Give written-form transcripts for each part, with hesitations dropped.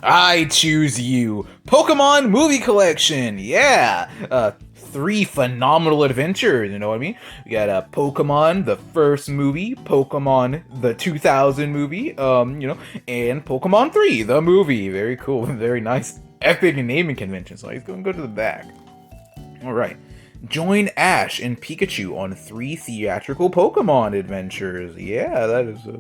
I choose you. Pokemon movie collection. Yeah. 3 phenomenal adventures, you know what I mean? We got Pokemon the first movie, Pokemon the 2000 movie, and Pokemon 3 the movie. Very cool, very nice, epic naming convention. So he's going to go to the back. All right. Join Ash and Pikachu on 3 theatrical Pokemon adventures. Yeah, that is a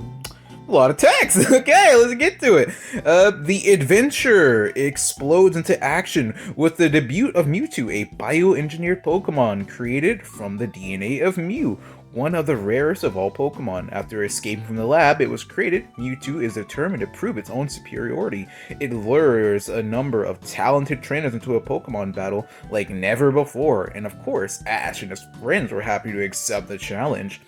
lot of text. Okay, let's get to it. The adventure explodes into action with the debut of Mewtwo, a bioengineered Pokemon created from the DNA of Mew, one of the rarest of all Pokemon. After escaping from the lab it was created, Mewtwo is determined to prove its own superiority. It lures a number of talented trainers into a Pokemon battle like never before, and of course, Ash and his friends were happy to accept the challenge.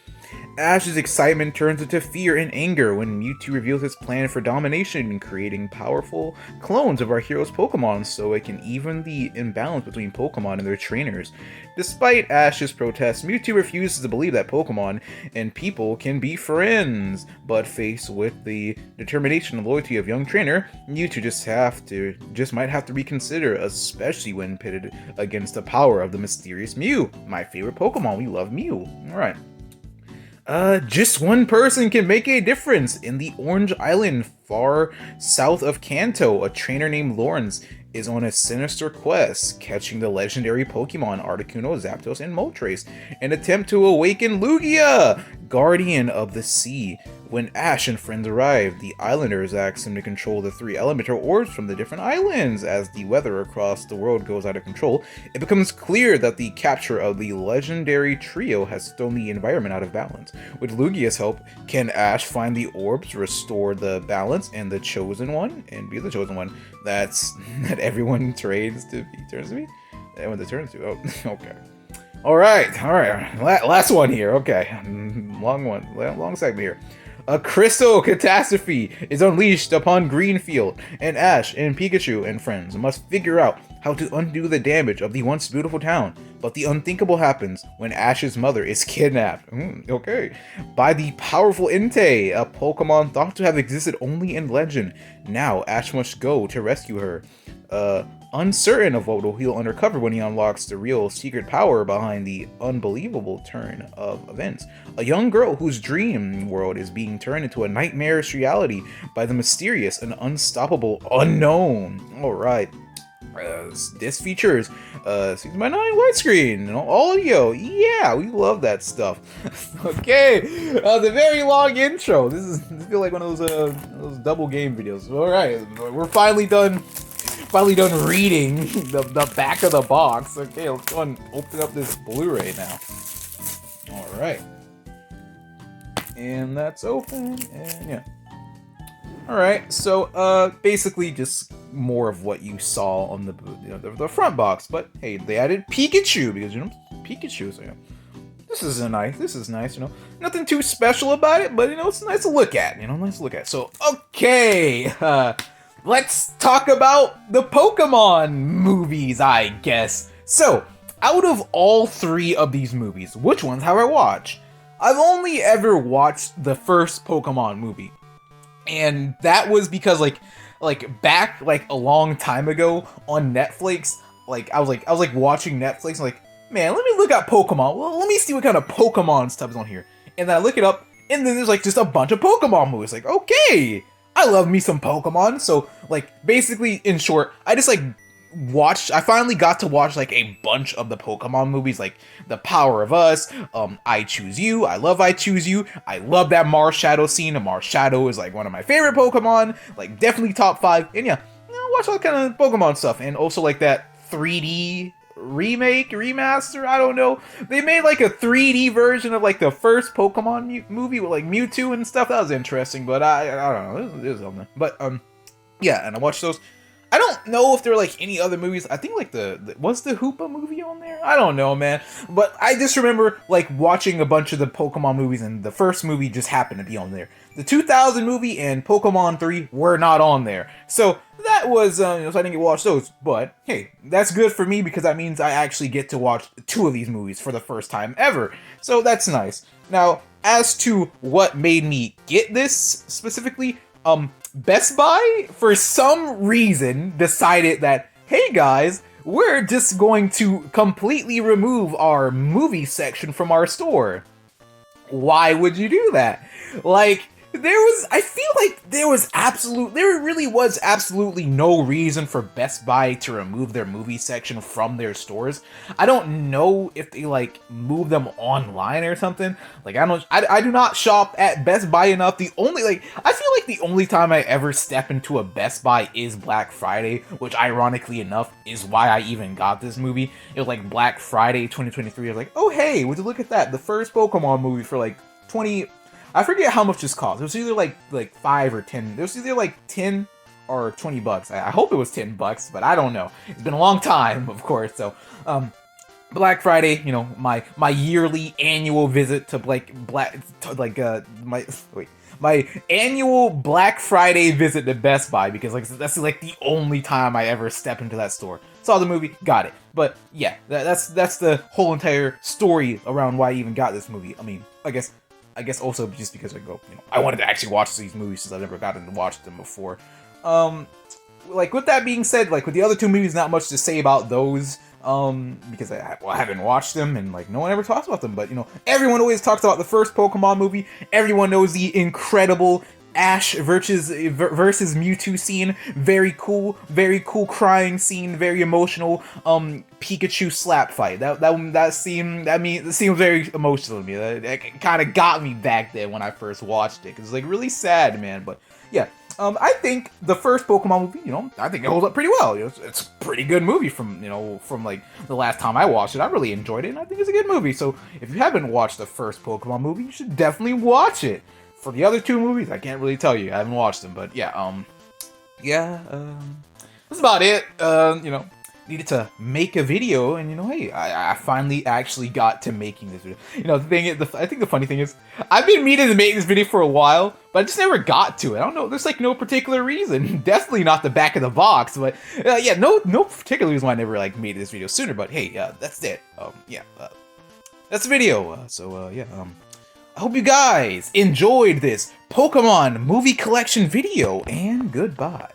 Ash's excitement turns into fear and anger when Mewtwo reveals his plan for domination, creating powerful clones of our hero's Pokemon so it can even the imbalance between Pokemon and their trainers. Despite Ash's protests, Mewtwo refuses to believe that Pokemon and people can be friends. But faced with the determination and loyalty of young trainer, Mewtwo just might have to reconsider, especially when pitted against the power of the mysterious Mew. My favorite Pokemon, we love Mew. Alright. Just one person can make a difference. In the Orange Island, far south of Kanto, a trainer named Lawrence is on a sinister quest, catching the legendary Pokemon Articuno, Zapdos, and Moltres, and attempt to awaken Lugia, guardian of the sea. When Ash and friends arrive, the islanders ask him to control the 3 elemental orbs from the different islands. As the weather across the world goes out of control, it becomes clear that the capture of the legendary trio has thrown the environment out of balance. With Lugia's help, can Ash find the orbs, restore the balance, and the chosen one, and be the chosen one that everyone turns to be? Everyone that turns to. Oh, okay. All right. Last one here. Okay, long segment here. A crystal catastrophe is unleashed upon Greenfield, and Ash and Pikachu and friends must figure out how to undo the damage of the once beautiful town. But the unthinkable happens when Ash's mother is kidnapped, by the powerful Entei, a Pokemon thought to have existed only in legend. Now Ash must go to rescue her. Uncertain of what he'll uncover when he unlocks the real secret power behind the unbelievable turn of events. A young girl whose dream world is being turned into a nightmarish reality by the mysterious and unstoppable unknown. Alright. This features 6:9 widescreen and all audio. Yeah, we love that stuff. Okay, the very long intro. This feels like one of those double game videos. All right, we're finally done reading the back of the box. Okay, let's go and open up this Blu-ray now. All right, and that's open, and yeah. All right, so basically just more of what you saw on the front box, but hey, they added Pikachu because Pikachu. So this is nice. Nothing too special about it, but it's nice to look at. So okay, let's talk about the Pokemon movies, I guess. So out of all 3 of these movies, which ones have I watched? I've only ever watched the first Pokemon movie. And that was because like back a long time ago on Netflix, I was watching Netflix and man, let me look at Pokemon. Well, let me see what kind of Pokemon stuff is on here. And then I look it up, and then there's just a bunch of Pokemon movies. Okay, I love me some Pokemon. So basically, in short, I just I finally got to watch a bunch of the Pokemon movies, like The Power of Us, I Choose You. I love I Choose You. I love that Marshadow scene. And Marshadow is one of my favorite Pokemon, definitely top 5. And yeah, watch all kind of Pokemon stuff, and also that 3D remake, remaster. I don't know. They made a 3D version of the first Pokemon movie with Mewtwo and stuff. That was interesting, but I don't know. It was something. But yeah, and I watched those. I don't know if there were any other movies. I think was the Hoopa movie on there? I don't know, man. But I just remember watching a bunch of the Pokemon movies, and the first movie just happened to be on there. The 2000 movie and Pokemon 3 were not on there. So that was, so I didn't get to watch those. But hey, that's good for me because that means I actually get to watch 2 of these movies for the first time ever. So that's nice. Now, as to what made me get this specifically, Best Buy, for some reason, decided that, hey guys, we're just going to completely remove our movie section from our store. Why would you do that? Like, I feel like there really was absolutely no reason for Best Buy to remove their movie section from their stores. I don't know if they, like, move them online or something. Like, I do not shop at Best Buy enough. I feel like the only time I ever step into a Best Buy is Black Friday, which ironically enough is why I even got this movie. It was like Black Friday 2023. I was like, oh hey, would you look at that? The first Pokemon movie for like 20, I forget how much this cost. It was either like 5 or 10. It was either like 10 or $20. I hope it was $10, but I don't know. It's been a long time, of course. So, Black Friday, you know, my yearly annual visit to my annual Black Friday visit to Best Buy, because like that's like the only time I ever step into that store. Saw the movie, got it. But yeah, that's the whole entire story around why I even got this movie. I mean, I guess also just because I wanted to actually watch these movies since I've never gotten to watch them before. Like, with that being said, like with the other two movies, not much to say about those. Because I haven't watched them, and like no one ever talks about them. But everyone always talks about the first Pokemon movie. Everyone knows the incredible Ash versus Mewtwo scene. Very cool crying scene. Very emotional. Pikachu slap fight. That scene. The scene was very emotional to me. That kind of got me back then when I first watched it. 'Cause it's like really sad, man. But yeah. I think the first Pokemon movie, I think it holds up pretty well. It's a pretty good movie from like the last time I watched it. I really enjoyed it, and I think it's a good movie. So if you haven't watched the first Pokemon movie, you should definitely watch it. For the other two movies, I can't really tell you. I haven't watched them, but yeah, that's about it. Needed to make a video, and hey, I finally actually got to making this video. I think the funny thing is, I've been meaning to make this video for a while, but I just never got to it. I don't know. There's like no particular reason. Definitely not the back of the box, but yeah, no particular reason why I never like made this video sooner. But hey, that's it. That's the video. I hope you guys enjoyed this Pokemon movie collection video, and goodbye.